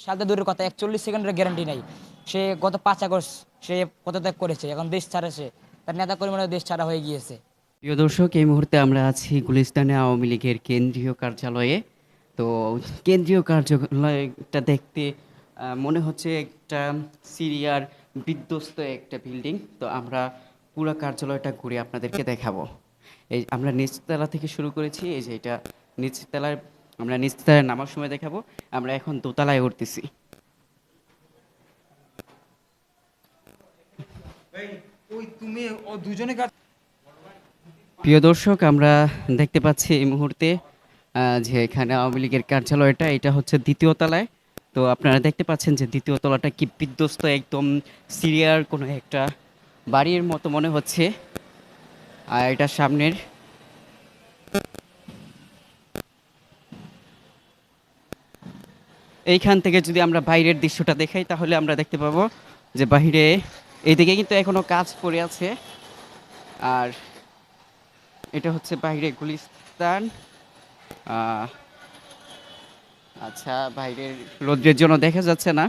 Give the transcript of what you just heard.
সালটা দূরের কথা, 41 সেকেন্ডের গ্যারান্টি নাই। সে গত 5 আগস্ট সে পদত্যাগ করেছে, এখন দেশ ছাড়া সে, তার নেতা কর্মীরা দেশ ছাড়া হয়ে গিয়েছে। প্রিয় দর্শক, এই মুহূর্তে আমরা আছি গুলিস্তানে আওয়ামী লীগের কেন্দ্রীয় কার্যালয়ে। তো কেন্দ্রীয় কার্যালয়টা দেখতে মনে হচ্ছে একটা সিরিয়ার বিধ্বস্ত একটা বিল্ডিং। তো আমরা পুরো কার্যালয়টা ঘুরে আপনাদেরকে দেখাবো। এই আমরা নিচতলা থেকে শুরু করেছি, এই যে এটা নিচতলায়, আমরা নিচতলায় নামার সময় দেখাবো। আমরা এখন দোতলায় উঠতেছি। ওই তুমি ও দুজনে কাজ। প্রিয় দর্শক, আমরা দেখতে পাচ্ছি এই মুহূর্তে যে এখানে আওয়ামী লীগের কার্যালয়টা, এটা হচ্ছে দ্বিতীয় তলায়। তো আপনারা দেখতে পাচ্ছেন যে দ্বিতীয় তলাটা কি বিধ্বস্ত, একদম সিরিয়ার কোনো একটা বাড়ির মতো মনে হচ্ছে। আর এটা সামনের, এইখান থেকে যদি আমরা বাইরের দৃশ্যটা দেখাই তাহলে আমরা দেখতে পাবো যে বাইরে এইদিকে কিন্তু এখনো কাজ পড়ে আছে। আর এটা হচ্ছে বাইরে গুলিস্তান। আহ, আচ্ছা, বাইরের রৌদ্রের জন্য দেখা যাচ্ছে না।